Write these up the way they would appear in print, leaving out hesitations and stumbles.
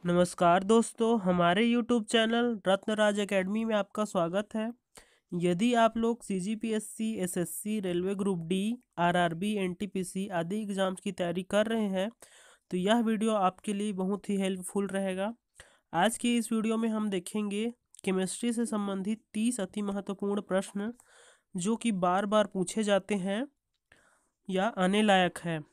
नमस्कार दोस्तों, हमारे YouTube चैनल रत्नराज एकेडमी में आपका स्वागत है। यदि आप लोग CGPSC, SSC, railway group D, RRB, NTPC आदि एग्ज़ाम्स की तैयारी कर रहे हैं तो यह वीडियो आपके लिए बहुत ही हेल्पफुल रहेगा। आज की इस वीडियो में हम देखेंगे केमिस्ट्री से संबंधित 30 अति महत्वपूर्ण प्रश्न जो कि बार बार पूछे जाते हैं या आने लायक है।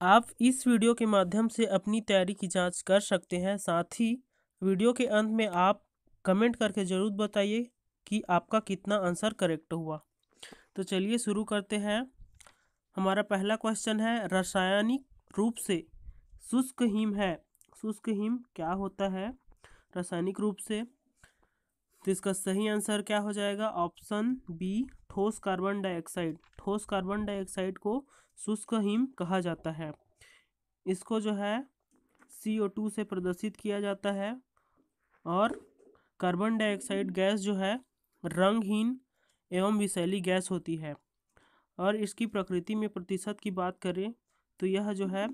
आप इस वीडियो के माध्यम से अपनी तैयारी की जांच कर सकते हैं। साथ ही वीडियो के अंत में आप कमेंट करके ज़रूर बताइए कि आपका कितना आंसर करेक्ट हुआ। तो चलिए शुरू करते हैं। हमारा पहला क्वेश्चन है, रासायनिक रूप से शुष्क हिम है। शुष्क हिम क्या होता है रासायनिक रूप से? तो इसका सही आंसर क्या हो जाएगा? ऑप्शन बी, ठोस कार्बन डाइऑक्साइड। ठोस कार्बन डाइऑक्साइड को शुष्क हिम कहा जाता है। इसको जो है CO2 से प्रदर्शित किया जाता है और कार्बन डाइऑक्साइड गैस जो है रंगहीन एवं विषैली गैस होती है। और इसकी प्रकृति में प्रतिशत की बात करें तो यह जो है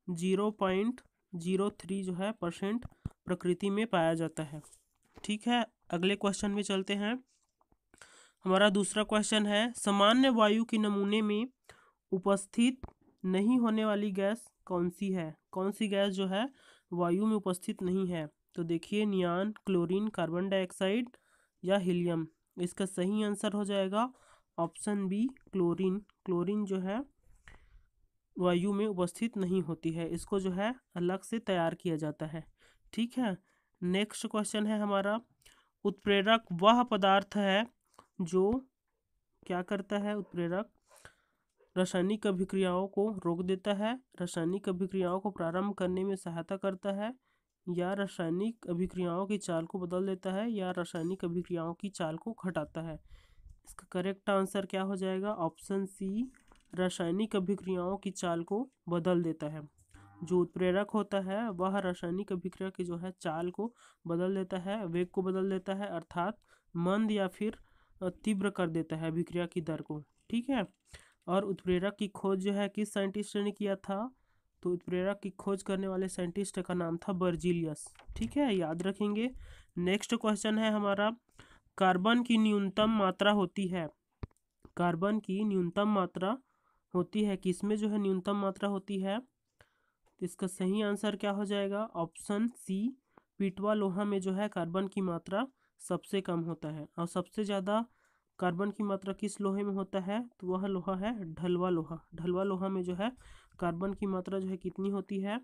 0.03 जो है % प्रकृति में पाया जाता है। ठीक है, अगले क्वेश्चन में चलते हैं। हमारा दूसरा क्वेश्चन है, सामान्य वायु के नमूने में उपस्थित नहीं होने वाली गैस कौन सी है? कौन सी गैस जो है वायु में उपस्थित नहीं है? तो देखिए, नियान, क्लोरीन, कार्बन डाइऑक्साइड या हीलियम। इसका सही आंसर हो जाएगा ऑप्शन बी, क्लोरीन। क्लोरीन जो है वायु में उपस्थित नहीं होती है, इसको जो है अलग से तैयार किया जाता है। ठीक है, नेक्स्ट क्वेश्चन है हमारा, उत्प्रेरक वह पदार्थ है जो क्या करता है? उत्प्रेरक रासायनिक अभिक्रियाओं को रोक देता है, रासायनिक अभिक्रियाओं को प्रारंभ करने में सहायता करता है, या रासायनिक अभिक्रियाओं की चाल को बदल देता है, या रासायनिक अभिक्रियाओं की चाल को घटाता है। इसका करेक्ट आंसर क्या हो जाएगा? ऑप्शन सी, रासायनिक अभिक्रियाओं की चाल को बदल देता है। जो उत्प्रेरक होता है वह रासायनिक अभिक्रिया की जो है चाल को बदल देता है, वेग को बदल देता है, अर्थात मंद या फिर तीव्र कर देता है अभिक्रिया की दर को। ठीक है, और उत्प्रेरक की खोज जो है किस साइंटिस्ट ने किया था? तो उत्प्रेरक की खोज करने वाले साइंटिस्ट का नाम था बर्जीलियस। ठीक है, याद रखेंगे। नेक्स्ट क्वेश्चन है हमारा, कार्बन की न्यूनतम मात्रा होती है। कार्बन की न्यूनतम मात्रा होती है किसमें? जो है न्यूनतम मात्रा होती है, तो इसका सही आंसर क्या हो जाएगा? ऑप्शन सी, पीटवा लोहा में जो है कार्बन की मात्रा सबसे कम होता है। और सबसे ज़्यादा कार्बन की मात्रा किस लोहे में होता है? तो वह लोहा है ढलवा लोहा। ढलवा लोहा में जो है कार्बन की मात्रा जो है कितनी होती है?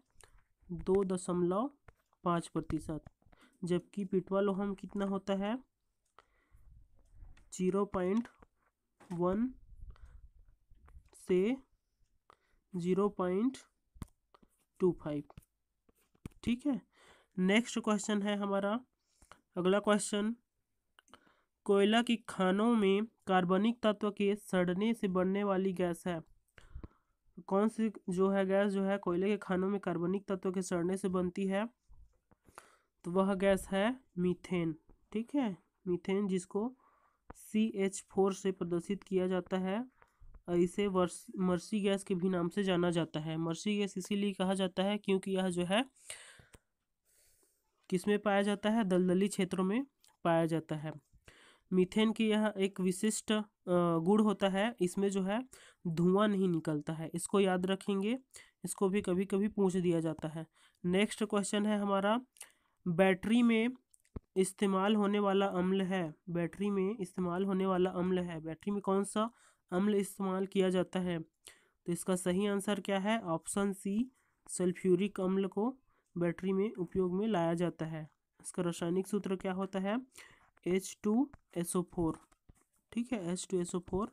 2.5%। जबकि पीटवा लोहा में कितना होता है? 0.1 से 0.25। ठीक है, नेक्स्ट क्वेश्चन है हमारा अगला क्वेश्चन, कोयला की खानों में कार्बनिक तत्व के सड़ने से बनने वाली गैस है। कौन सी जो है गैस जो है कोयले के खानों में कार्बनिक तत्व के सड़ने से बनती है? तो वह गैस है मीथेन। ठीक है, मीथेन जिसको CH4 से प्रदर्शित किया जाता है। इसे मर्सी गैस के भी नाम से जाना जाता है। मर्सी गैस इसीलिए कहा जाता है क्योंकि यह जो है किसमें पाया जाता है? दलदली क्षेत्रों में पाया जाता है। मीथेन की यह एक विशिष्ट गुण होता है, इसमें जो है धुआं नहीं निकलता है। इसको याद रखेंगे, इसको भी कभी कभी पूछ दिया जाता है। नेक्स्ट क्वेश्चन है हमारा, बैटरी में इस्तेमाल होने वाला अम्ल है। बैटरी में इस्तेमाल होने वाला अम्ल है, बैटरी में कौन सा अम्ल इस्तेमाल किया जाता है? तो इसका सही आंसर क्या है? ऑप्शन सी, सल्फ्यूरिक अम्ल को बैटरी में उपयोग में लाया जाता है। इसका रासायनिक सूत्र क्या होता है? H2SO4। ठीक है, H2SO4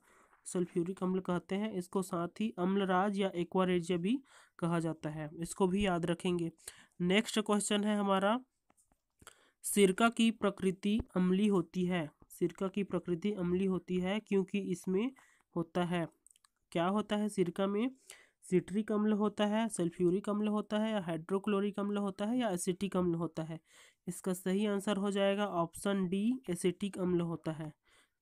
सल्फ्यूरिक अम्ल कहते हैं इसको। साथ ही अम्लराज या एक्वारेजिया भी कहा जाता है, इसको भी याद रखेंगे। नेक्स्ट क्वेश्चन है हमारा, सिरका की प्रकृति अम्लीय होती है। सिरका की प्रकृति अम्लीय होती है क्योंकि इसमें होता है, क्या होता है सिरका में? सिट्रिक अम्ल होता है, सल्फ्यूरिक अम्ल होता है, या हाइड्रोक्लोरिक अम्ल होता है, या एसिटिक अम्ल होता है। इसका सही आंसर हो जाएगा ऑप्शन डी, एसिटिक अम्ल होता है।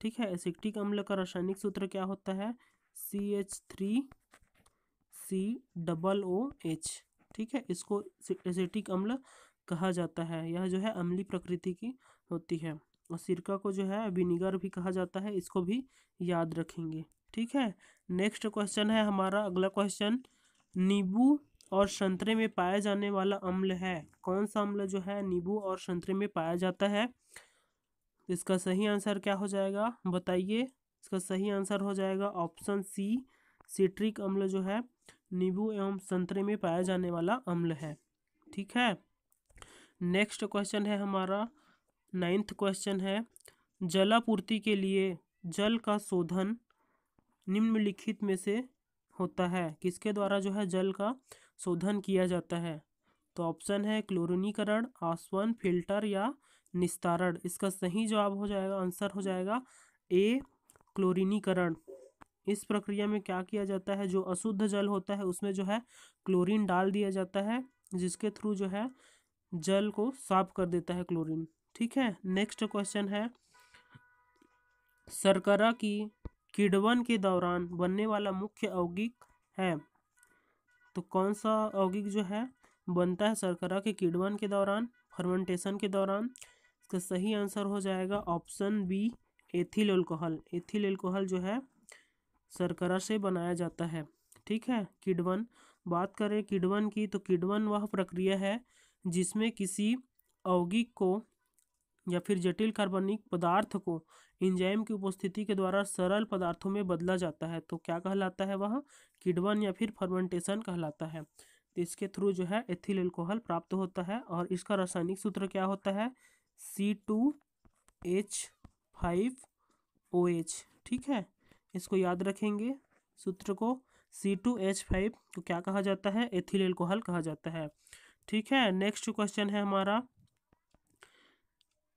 ठीक है, एसिटिक अम्ल का रासायनिक सूत्र क्या होता है? CH3COOH। ठीक है, इसको एसिटिक अम्ल कहा जाता है। यह जो है अम्लीय प्रकृति की होती है। और सिरका को जो है विनीगर भी कहा जाता है, इसको भी याद रखेंगे। ठीक है, नेक्स्ट क्वेश्चन है हमारा, अगला क्वेश्चन, नींबू और संतरे में पाया जाने वाला अम्ल है। कौन सा अम्ल जो है नींबू और संतरे में पाया जाता है? इसका सही आंसर क्या हो जाएगा बताइए। इसका सही आंसर हो जाएगा ऑप्शन सी, सिट्रिक अम्ल जो है नींबू एवं संतरे में पाया जाने वाला अम्ल है। ठीक है, नेक्स्ट क्वेश्चन है हमारा, 9th क्वेश्चन है, जलापूर्ति के लिए जल का शोधन निम्नलिखित में से होता है। किसके द्वारा जो है जल का शोधन किया जाता है? तो ऑप्शन है क्लोरीनीकरण, आसवन, फिल्टर या निस्तारण। इसका सही जवाब हो जाएगा, आंसर हो जाएगा ए, क्लोरीनीकरण। इस प्रक्रिया में क्या किया जाता है, जो अशुद्ध जल होता है उसमें जो है क्लोरीन डाल दिया जाता है, जिसके थ्रू जो है जल को साफ कर देता है क्लोरीन। ठीक है, नेक्स्ट क्वेश्चन है, शर्करा की किण्वन के दौरान बनने वाला मुख्य यौगिक है। तो कौन सा यौगिक जो है बनता है शर्करा के किण्वन के दौरान, फर्मेंटेशन के दौरान? इसका सही आंसर हो जाएगा option B, ethyl alcohol. Ethyl alcohol जो है शर्करा से बनाया जाता है। ठीक है, किण्वन, बात करें किण्वन की, तो किण्वन वह प्रक्रिया है जिसमें किसी यौगिक को या फिर जटिल कार्बनिक पदार्थ को एंजाइम की उपस्थिति के द्वारा सरल पदार्थों में बदला जाता है। तो क्या कहलाता है वह? किण्वन या फिर फर्मेंटेशन कहलाता है। तो इसके थ्रू जो है एथिल अल्कोहल प्राप्त होता है और इसका रासायनिक सूत्र क्या होता है? C2H5OH। ठीक है, इसको याद रखेंगे सूत्र को, C2H5 को क्या कहा जाता है? एथिल अल्कोहल कहा जाता है। ठीक है, नेक्स्ट क्वेश्चन है हमारा,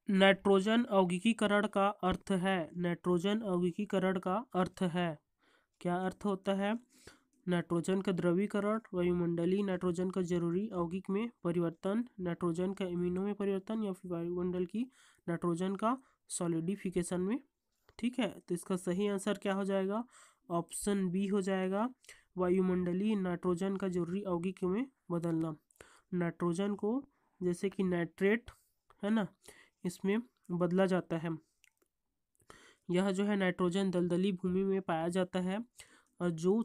नाइट्रोजन यौगिकीकरण का अर्थ है। नाइट्रोजन यौगिकीकरण का अर्थ है, क्या अर्थ होता है? नाइट्रोजन का द्रवीकरण, वायुमंडलीय नाइट्रोजन का जरूरी यौगिक में परिवर्तन, नाइट्रोजन का एमिनो में परिवर्तन, या फिर वायुमंडल की नाइट्रोजन का सॉलिडिफिकेशन में। ठीक है, तो इसका सही आंसर क्या हो जाएगा? ऑप्शन बी हो जाएगा, वायुमंडलीय नाइट्रोजन का जरूरी यौगिक में बदलना। नाइट्रोजन को जैसे कि नाइट्रेट है ना, इसमें बदला जाता है। यह जो है नाइट्रोजन दलदली भूमि में पाया जाता है, और जो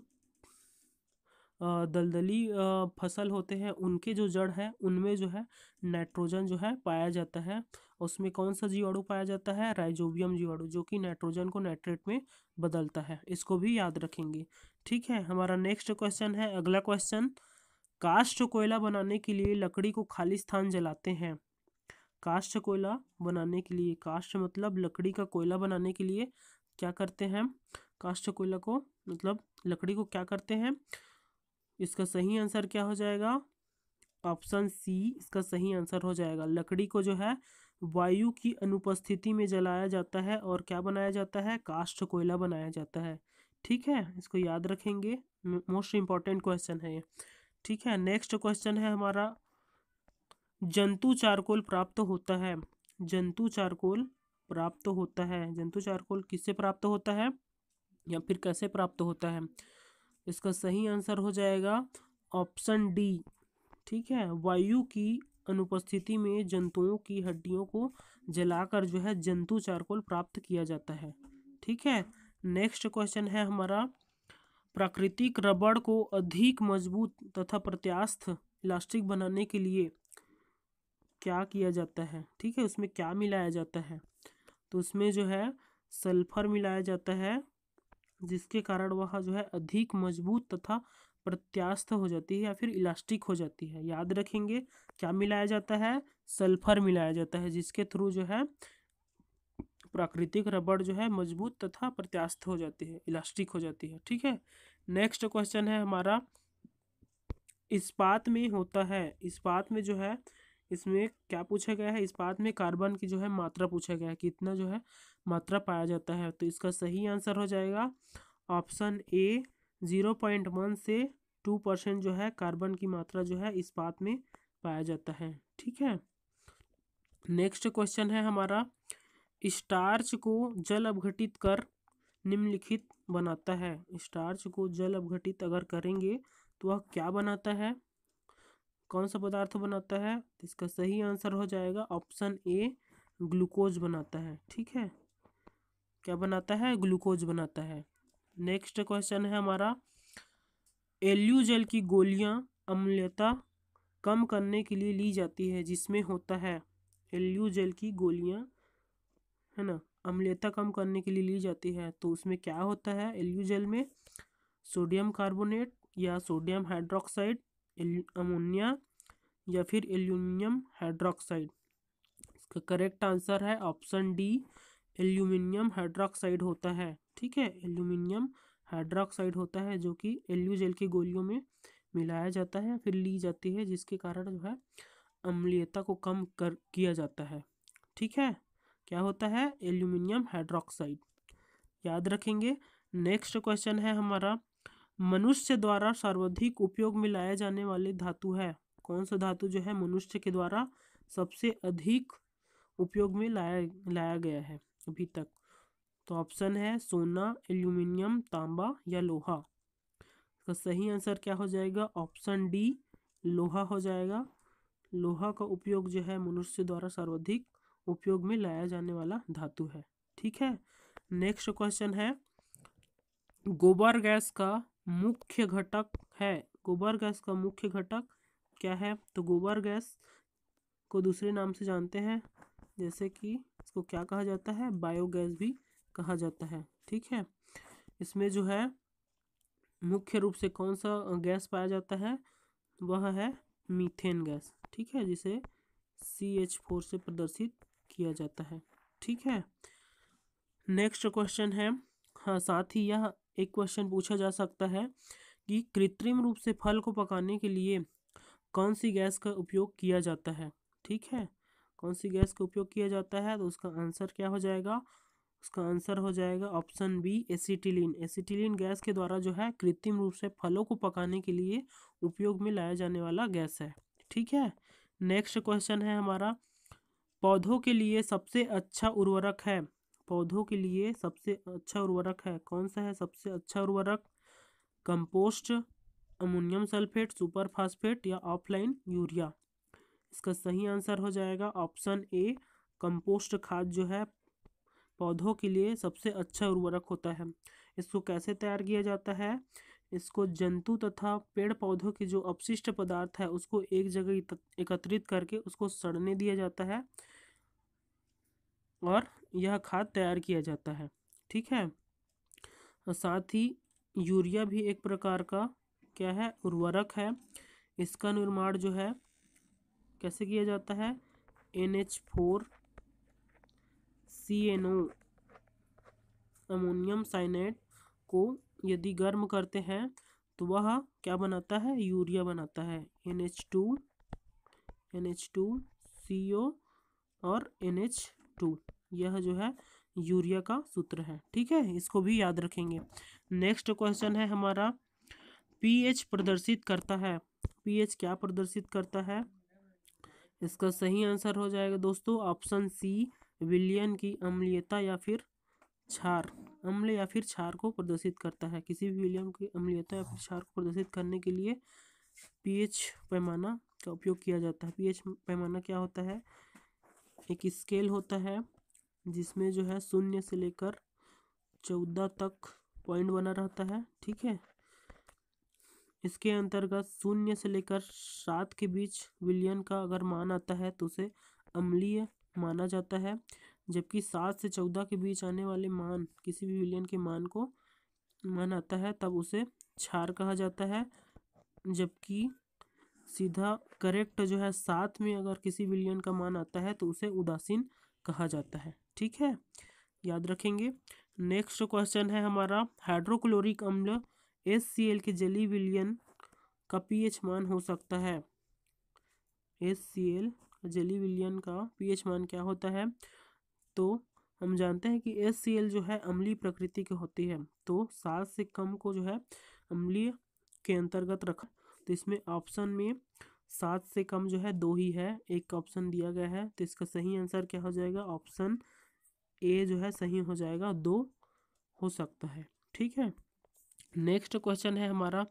दलदली फसल होते हैं उनके जो जड़ है उनमें जो है नाइट्रोजन जो है पाया जाता है। उसमें कौन सा जीवाणु पाया जाता है? राइजोबियम जीवाणु, जो कि नाइट्रोजन को नाइट्रेट में बदलता है। इसको भी याद रखेंगे। ठीक है, हमारा नेक्स्ट क्वेश्चन है, अगला क्वेश्चन, काष्ठ कोयला बनाने के लिए लकड़ी को खाली स्थान जलाते हैं। काष्ठ कोयला बनाने के लिए, काष्ठ मतलब लकड़ी का कोयला बनाने के लिए क्या करते हैं? काष्ठ कोयला को मतलब लकड़ी को क्या करते हैं? इसका सही आंसर क्या हो जाएगा? ऑप्शन सी इसका सही आंसर हो जाएगा। लकड़ी को जो है वायु की अनुपस्थिति में जलाया जाता है और क्या बनाया जाता है? काष्ठ कोयला बनाया जाता है। ठीक है, इसको याद रखेंगे, मोस्ट इम्पॉर्टेंट क्वेश्चन है ये। ठीक है, नेक्स्ट क्वेश्चन है हमारा, जंतु चारकोल प्राप्त होता है। जंतु चारकोल प्राप्त होता है, जंतु चारकोल किससे प्राप्त होता है या फिर कैसे प्राप्त होता है? इसका सही आंसर हो जाएगा ऑप्शन डी। ठीक है, वायु की अनुपस्थिति में जंतुओं की हड्डियों को जलाकर जो है जंतु चारकोल प्राप्त किया जाता है। ठीक है, नेक्स्ट क्वेश्चन है हमारा, प्राकृतिक रबड़ को अधिक मजबूत तथा प्रत्यास्थ इलास्टिक बनाने के लिए क्या किया जाता है? ठीक है, उसमें क्या मिलाया जाता है? तो उसमें जो है सल्फर मिलाया जाता है, जिसके कारण वह जो है अधिक मजबूत तथा प्रत्यास्थ हो जाती है या फिर इलास्टिक हो जाती है। याद रखेंगे, क्या मिलाया जाता है? सल्फर मिलाया जाता है, जिसके थ्रू जो है प्राकृतिक रबड़ जो है मजबूत तथा प्रत्यास्थ हो जाती है, इलास्टिक हो जाती है। ठीक है, नेक्स्ट क्वेश्चन है हमारा, इस्पात में होता है। इस्पात में जो है, इसमें क्या पूछा गया है? इस्पात में कार्बन की जो है मात्रा पूछा गया है, कितना जो है मात्रा पाया जाता है। तो इसका सही आंसर हो जाएगा ऑप्शन ए, 0.1 से 2% जो है कार्बन की मात्रा जो है इस्पात में पाया जाता है। ठीक है, नेक्स्ट क्वेश्चन है हमारा, स्टार्च को जल अपघटित कर निम्नलिखित बनाता है। स्टार्च को जल अपघटित अगर करेंगे तो वह क्या बनाता है? कौन सा पदार्थ बनाता है? तो इसका सही आंसर हो जाएगा ऑप्शन ए, ग्लूकोज बनाता है। ठीक है, क्या बनाता है? ग्लूकोज बनाता है। नेक्स्ट क्वेश्चन है हमारा, एलयू जेल की गोलियां अम्लता कम करने के लिए ली जाती है जिसमें होता है, एलयू जेल की गोलियां है ना अम्लता कम करने के लिए ली जाती है, तो उसमें क्या होता है? एलयू जेल में सोडियम कार्बोनेट या सोडियम हाइड्रोक्साइड, अमोनिया या फिर एल्यूमिनियम हाइड्रोक्साइड। इसका करेक्ट आंसर है ऑप्शन डी, एल्यूमिनियम हाइड्रोक्साइड होता है। ठीक है, एल्यूमिनियम हाइड्रोक्साइड होता है जो कि एलयू जेल की गोलियों में मिलाया जाता है, फिर ली जाती है, जिसके कारण जो है अम्लीयता को कम कर किया जाता है। ठीक है, क्या होता है? एल्यूमिनियम हाइड्रोक्साइड, याद रखेंगे। नेक्स्ट क्वेश्चन है हमारा, मनुष्य द्वारा सर्वाधिक उपयोग में लाए जाने वाली धातु है, कौन सा धातु जो है मनुष्य के द्वारा सबसे अधिक उपयोग में लाया गया है अभी तक? तो ऑप्शन है सोना, एल्यूमिनियम, तांबा या लोहा। इसका सही आंसर क्या हो जाएगा? ऑप्शन डी, लोहा हो जाएगा। लोहा का उपयोग जो है मनुष्य द्वारा सर्वाधिक उपयोग में लाया जाने वाला धातु है। ठीक है, नेक्स्ट क्वेश्चन है, गोबर गैस का मुख्य घटक है, गोबर गैस का मुख्य घटक क्या है? तो गोबर गैस को दूसरे नाम से जानते हैं, जैसे कि इसको क्या कहा जाता है? बायोगैस भी कहा जाता है। ठीक है, इसमें जो है मुख्य रूप से कौन सा गैस पाया जाता है? वह है मीथेन गैस। ठीक है, जिसे CH4 से प्रदर्शित किया जाता है। ठीक है, नेक्स्ट क्वेश्चन है, हाँ साथ ही यह एक क्वेश्चन पूछा जा सकता है कि कृत्रिम रूप से फल को पकाने के लिए कौन सी गैस का उपयोग किया जाता है? ठीक है, कौन सी गैस का उपयोग किया जाता है? तो उसका आंसर क्या हो जाएगा? उसका आंसर हो जाएगा option B, acetylene. Acetylene gas के द्वारा जो है कृत्रिम रूप से फलों को पकाने के लिए उपयोग में लाया जाने वाला गैस है। ठीक है, नेक्स्ट क्वेश्चन है हमारा, पौधों के लिए सबसे अच्छा उर्वरक है, पौधों के लिए सबसे अच्छा उर्वरक है, कौन सा है सबसे अच्छा उर्वरक? Compost, ammonium sulphate, super phosphate या ऑफलाइन यूरिया। इसका सही आंसर हो जाएगा ऑप्शन ए, कंपोस्ट खाद जो है पौधों के लिए सबसे अच्छा उर्वरक होता है। इसको कैसे तैयार किया जाता है? इसको जंतु तथा पेड़ पौधों के जो अपशिष्ट पदार्थ है उसको एक जगह एकत्रित करके उसको सड़ने दिया जाता है और यह खाद तैयार किया जाता है। ठीक है, और साथ ही यूरिया भी एक प्रकार का क्या है? उर्वरक है। इसका निर्माण जो है कैसे किया जाता है? NH4CNO अमोनियम साइनाइड को यदि गर्म करते हैं तो वह क्या बनाता है? यूरिया बनाता है। NH2CO और NH2, यह जो है यूरिया का सूत्र है। ठीक है, इसको भी याद रखेंगे। नेक्स्ट क्वेश्चन है हमारा, पीएच प्रदर्शित करता है, पीएच क्या प्रदर्शित करता है? इसका सही आंसर हो जाएगा दोस्तों ऑप्शन सी, विलयन की अम्लीयता या फिर क्षार, अम्ल या फिर क्षार को प्रदर्शित करता है। किसी भी विलयन की अम्लीयता या फिर क्षार को प्रदर्शित करने के लिए पीएच पैमाना का उपयोग किया जाता है। पीएच पैमाना क्या होता है? एक स्केल होता है जिसमें जो है 0 से लेकर 14 तक पॉइंट बना रहता है। ठीक है, इसके अंतर्गत 0 से लेकर 7 के बीच विलयन का अगर मान आता है तो उसे अम्लीय माना जाता है, जबकि 7 से 14 के बीच आने वाले मान, किसी भी विलयन के मान को मान आता है तब उसे क्षार कहा जाता है, जबकि सीधा करेक्ट जो है 7 में अगर किसी विलयन का मान आता है तो उसे उदासीन कहा जाता है। ठीक है, याद रखेंगे। नेक्स्ट क्वेश्चन है हमारा, हाइड्रोक्लोरिक अम्ल HCl के जलीय विलयन का पीएच मान हो सकता है। HCl जलीय विलयन का पीएच मान क्या होता है? तो हम जानते हैं कि HCl जो है अम्लीय प्रकृति की होती है, तो 7 से कम को जो है अम्लीय के अंतर्गत रखा। तो इसमें ऑप्शन में 7 से कम जो है 2 ही है, एक ऑप्शन दिया गया है, तो इसका सही आंसर क्या हो जाएगा? ऑप्शन ए जो है सही हो जाएगा, 2 हो सकता है। ठीक है, नेक्स्ट क्वेश्चन है हमारा,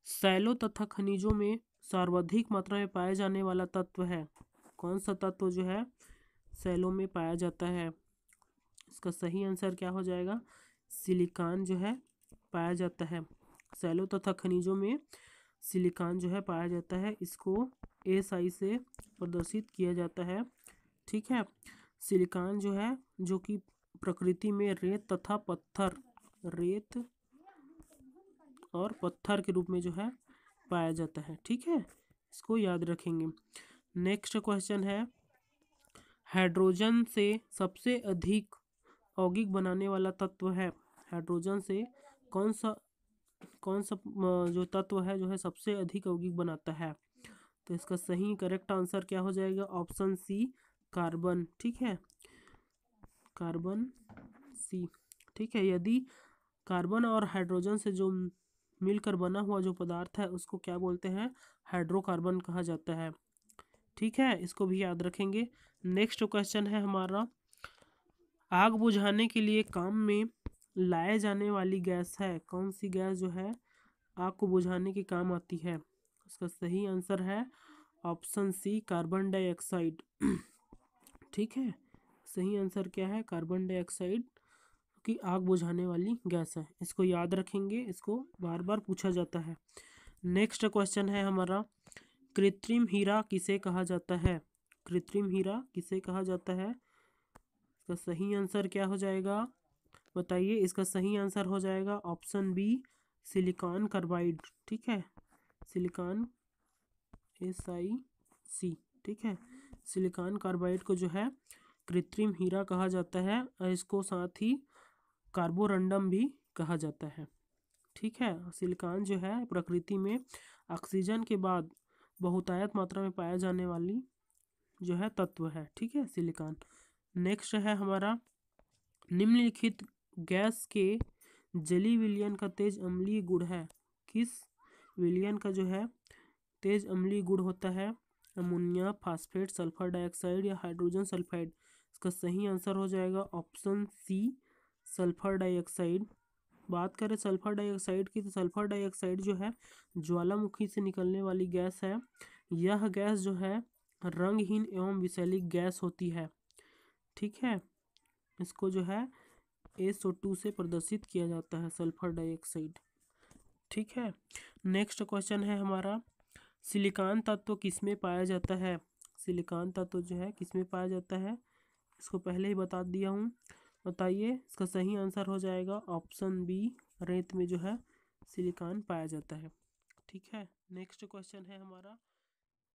सैलों तथा खनिजों में सर्वाधिक मात्रा में पाए जाने वाला तत्व है? कौन सा तत्व जो है सेलों में पाया जाता है? इसका सही आंसर क्या हो जाएगा? सिलिकॉन जो है पाया जाता है। सेलों तथा खनिजों में सिलिकॉन जो है पाया जाता है। इसको SI से प्रदर्शित किया जाता है। ठीक है। सिलिकॉन जो है, जो कि प्रकृति में रेत और पत्थर के रूप में जो है पाया जाता है। ठीक है, इसको याद रखेंगे। नेक्स्ट क्वेश्चन है, हाइड्रोजन से सबसे अधिक यौगिक बनाने वाला तत्व है? हाइड्रोजन से कौन सा जो तत्व है जो है सबसे अधिक यौगिक बनाता है? तो इसका सही करेक्ट आंसर क्या हो जाएगा? Option C, carbon. ठीक है, कार्बन सी। ठीक है, यदि कार्बन और हाइड्रोजन से जो मिलकर बना हुआ जो पदार्थ है उसको क्या बोलते हैं? हाइड्रोकार्बन कहा जाता है। ठीक है, इसको भी याद रखेंगे। नेक्स्ट क्वेश्चन है हमारा, आग बुझाने के लिए काम में लाए जाने वाली गैस है? कौन सी गैस जो है आग को बुझाने के काम आती है? इसका सही आंसर है ऑप्शन सी, कार्बन डाइऑक्साइड। ठीक है, सही आंसर क्या है? कार्बन डाइऑक्साइड की आग बुझाने वाली गैस है। इसको याद रखेंगे, इसको बार बार पूछा जाता है। नेक्स्ट क्वेश्चन है हमारा, कृत्रिम हीरा किसे कहा जाता है? कृत्रिम हीरा किसे कहा जाता है? इसका सही आंसर क्या हो जाएगा? बताइए। इसका सही आंसर हो जाएगा ऑप्शन बी, सिलिकॉन कार्बाइड। ठीक है, सिलिकॉन SiC। ठीक है, सिलिकॉन कार्बाइड को जो है कृत्रिम हीरा कहा जाता है और इसको साथ ही कार्बोरंडम भी कहा जाता है। ठीक है, सिलिकॉन जो है प्रकृति में ऑक्सीजन के बाद बहुतायत मात्रा में पाया जाने वाली जो है तत्व है। ठीक है, सिलिकॉन। नेक्स्ट है हमारा, निम्नलिखित गैस के जलीय विलयन का तेज अम्लीय गुण है? किस विलयन का जो है तेज अम्लीय गुण होता है? अमोनिया, फास्फेट, सल्फर डाइऑक्साइड या हाइड्रोजन सल्फाइड? इसका सही आंसर हो जाएगा ऑप्शन सी, सल्फर डाइऑक्साइड। बात करें सल्फर डाइऑक्साइड की, तो सल्फर डाइऑक्साइड जो है ज्वालामुखी से निकलने वाली गैस है। यह गैस जो है रंगहीन एवं विषैली गैस होती है। ठीक है, इसको जो है SO2 से प्रदर्शित किया जाता है, सल्फर डाइऑक्साइड। ठीक है, नेक्स्ट क्वेश्चन है हमारा, सिलिकॉन तत्व किसमें पाया जाता है? सिलिकॉन तत्व जो है किसमें पाया जाता है? इसको पहले ही बता दिया हूँ। बताइए। इसका सही आंसर हो जाएगा ऑप्शन बी, रेत में जो है सिलिकॉन पाया जाता है। ठीक है, नेक्स्ट क्वेश्चन है हमारा,